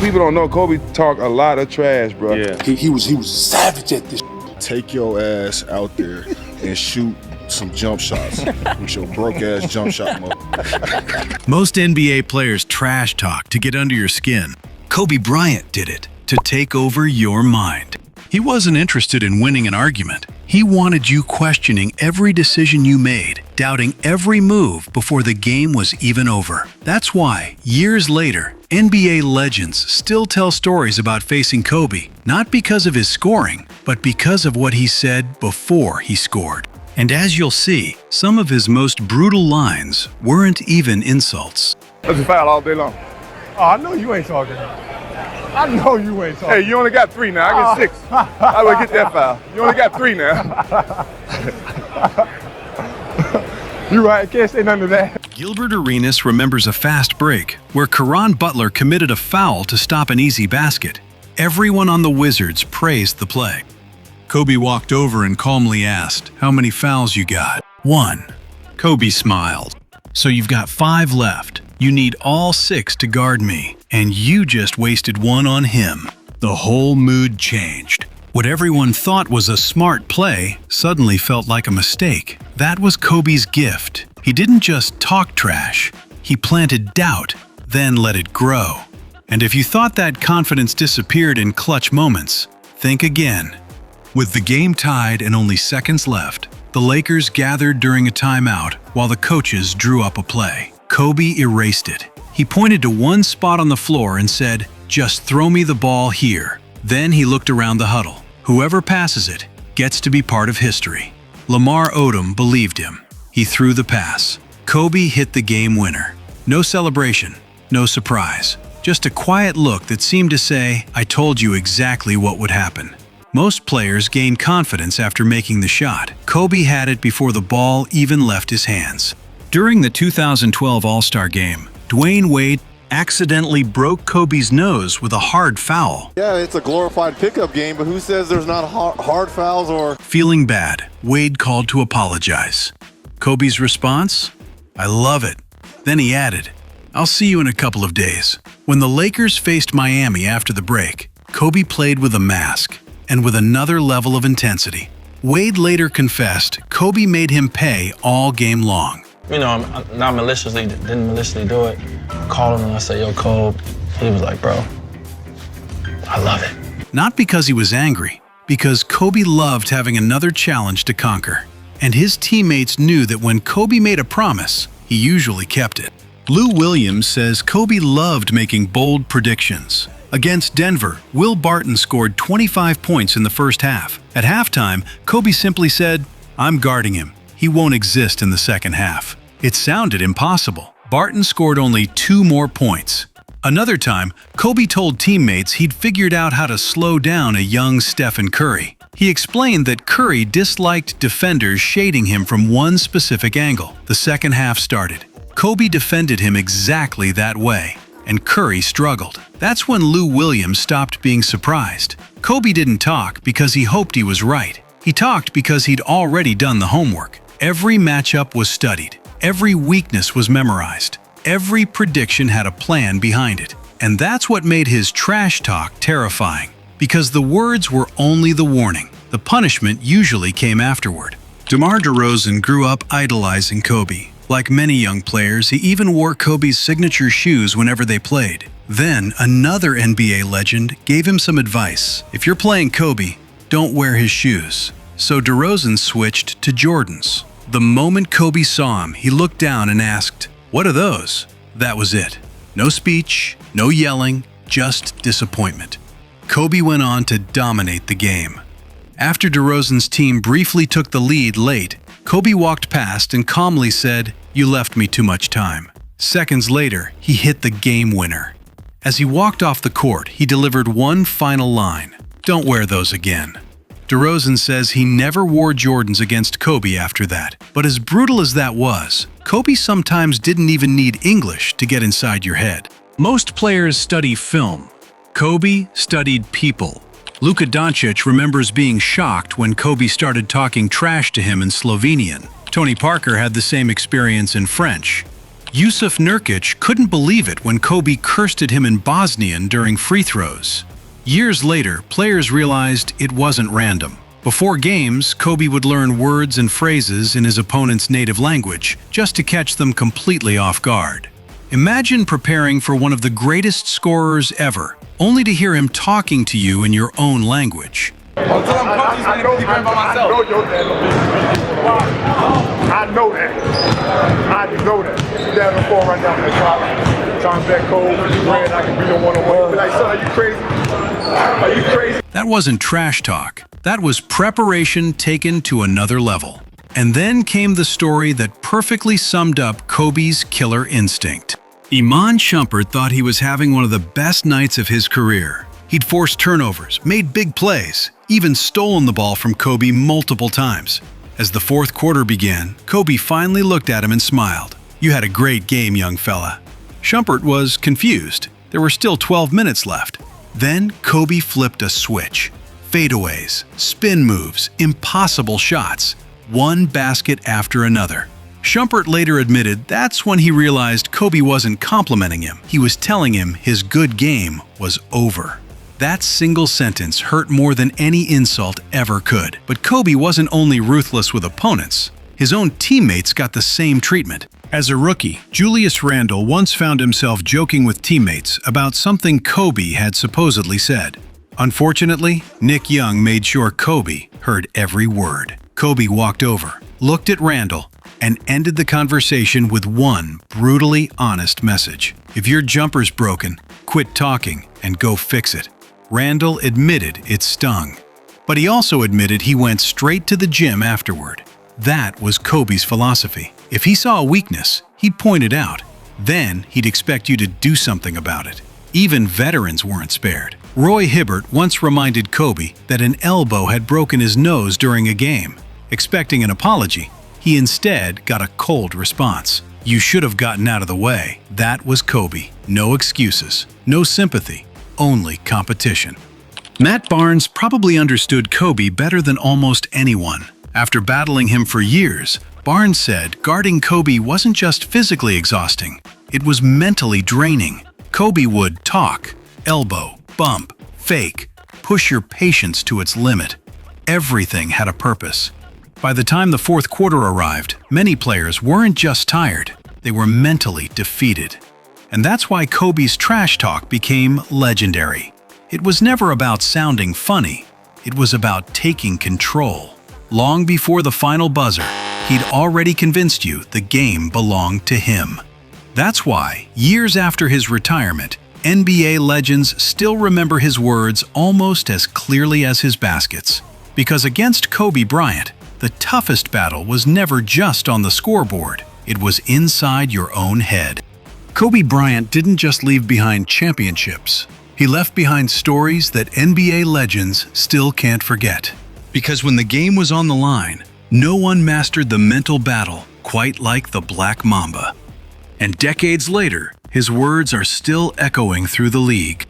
People don't know Kobe talk a lot of trash, bro. Yeah. He was savage at this. Take your ass out there and shoot some jump shots with your broke-ass jump shot mode. Most NBA players trash talk to get under your skin. Kobe Bryant did it to take over your mind. He wasn't interested in winning an argument. He wanted you questioning every decision you made, doubting every move before the game was even over. That's why, years later, NBA legends still tell stories about facing Kobe, not because of his scoring, but because of what he said before he scored. And as you'll see, some of his most brutal lines weren't even insults. That's a foul all day long. Oh, I know you ain't talking. I know you ain't talking. Hey, you only got 3 now. I get 6. How do I get that foul? You only got 3 now. You right, I can't say none of that. Gilbert Arenas remembers a fast break where Caron Butler committed a foul to stop an easy basket. Everyone on the Wizards praised the play. Kobe walked over and calmly asked, "How many fouls you got?" "1. Kobe smiled. "So you've got 5 left. You need all 6 to guard me, and you just wasted 1 on him." The whole mood changed. What everyone thought was a smart play suddenly felt like a mistake. That was Kobe's gift. He didn't just talk trash. He planted doubt, then let it grow. And if you thought that confidence disappeared in clutch moments, think again. With the game tied and only seconds left, the Lakers gathered during a timeout while the coaches drew up a play. Kobe erased it. He pointed to one spot on the floor and said, "Just throw me the ball here." Then he looked around the huddle. Whoever passes it gets to be part of history. Lamar Odom believed him. He threw the pass. Kobe hit the game winner. No celebration, no surprise. Just a quiet look that seemed to say, "I told you exactly what would happen." Most players gain confidence after making the shot. Kobe had it before the ball even left his hands. During the 2012 All-Star Game, Dwayne Wade accidentally broke Kobe's nose with a hard foul. Yeah, it's a glorified pickup game, but who says there's not hard fouls or... Feeling bad, Wade called to apologize. Kobe's response? "I love it." Then he added, "I'll see you in a couple of days." When the Lakers faced Miami after the break, Kobe played with a mask and with another level of intensity. Wade later confessed Kobe made him pay all game long. You know, I'm not didn't maliciously do it. I called him and I said, "Yo, Kobe." He was like, "Bro, I love it." Not because he was angry, because Kobe loved having another challenge to conquer. And his teammates knew that when Kobe made a promise, he usually kept it. Lou Williams says Kobe loved making bold predictions. Against Denver, Will Barton scored 25 points in the first half. At halftime, Kobe simply said, "I'm guarding him. He won't exist in the second half." It sounded impossible. Barton scored only 2 more points. Another time, Kobe told teammates he'd figured out how to slow down a young Stephen Curry. He explained that Curry disliked defenders shading him from one specific angle. The second half started. Kobe defended him exactly that way, and Curry struggled. That's when Lou Williams stopped being surprised. Kobe didn't talk because he hoped he was right. He talked because he'd already done the homework. Every matchup was studied. Every weakness was memorized. Every prediction had a plan behind it. And that's what made his trash talk terrifying. Because the words were only the warning. The punishment usually came afterward. DeMar DeRozan grew up idolizing Kobe. Like many young players, he even wore Kobe's signature shoes whenever they played. Then, another NBA legend gave him some advice. If you're playing Kobe, don't wear his shoes. So DeRozan switched to Jordans. The moment Kobe saw him, he looked down and asked, "What are those?" That was it. No speech, no yelling, just disappointment. Kobe went on to dominate the game. After DeRozan's team briefly took the lead late, Kobe walked past and calmly said, "You left me too much time." Seconds later, he hit the game winner. As he walked off the court, he delivered one final line, "Don't wear those again." DeRozan says he never wore Jordans against Kobe after that. But as brutal as that was, Kobe sometimes didn't even need English to get inside your head. Most players study film. Kobe studied people. Luka Doncic remembers being shocked when Kobe started talking trash to him in Slovenian. Tony Parker had the same experience in French. Yusuf Nurkic couldn't believe it when Kobe cursed at him in Bosnian during free throws. Years later, players realized it wasn't random. Before games, Kobe would learn words and phrases in his opponent's native language just to catch them completely off guard. Imagine preparing for one of the greatest scorers ever, only to hear him talking to you in your own language. I know your dad. I know that. I know that. Your dad on the phone right now in the car. Tom's that cold. Red, I can be the one-on-one. Be like, son, are you crazy? Are you crazy? That wasn't trash talk. That was preparation taken to another level. And then came the story that perfectly summed up Kobe's killer instinct. Iman Shumpert thought he was having one of the best nights of his career. He'd forced turnovers, made big plays, even stolen the ball from Kobe multiple times. As the fourth quarter began, Kobe finally looked at him and smiled. "You had a great game, young fella." Shumpert was confused. There were still 12 minutes left. Then Kobe flipped a switch. Fadeaways, spin moves, impossible shots. One basket after another. Shumpert later admitted that's when he realized Kobe wasn't complimenting him. He was telling him his good game was over. That single sentence hurt more than any insult ever could. But Kobe wasn't only ruthless with opponents. His own teammates got the same treatment. As a rookie, Julius Randle once found himself joking with teammates about something Kobe had supposedly said. Unfortunately, Nick Young made sure Kobe heard every word. Kobe walked over, looked at Randle, and ended the conversation with one brutally honest message. "If your jumper's broken, quit talking and go fix it." Randle admitted it stung, but he also admitted he went straight to the gym afterward. That was Kobe's philosophy. If he saw a weakness, he'd point it out. Then he'd expect you to do something about it. Even veterans weren't spared. Roy Hibbert once reminded Kobe that an elbow had broken his nose during a game. Expecting an apology, he instead got a cold response. "You should have gotten out of the way." That was Kobe. No excuses, no sympathy, only competition. Matt Barnes probably understood Kobe better than almost anyone. After battling him for years, Barnes said guarding Kobe wasn't just physically exhausting, it was mentally draining. Kobe would talk, elbow, bump, fake, push your patience to its limit. Everything had a purpose. By the time the fourth quarter arrived, many players weren't just tired, they were mentally defeated. And that's why Kobe's trash talk became legendary. It was never about sounding funny, it was about taking control. Long before the final buzzer, he'd already convinced you the game belonged to him. That's why, years after his retirement, NBA legends still remember his words almost as clearly as his baskets. Because against Kobe Bryant, the toughest battle was never just on the scoreboard, it was inside your own head. Kobe Bryant didn't just leave behind championships. He left behind stories that NBA legends still can't forget. Because when the game was on the line, no one mastered the mental battle quite like the Black Mamba. And decades later, his words are still echoing through the league.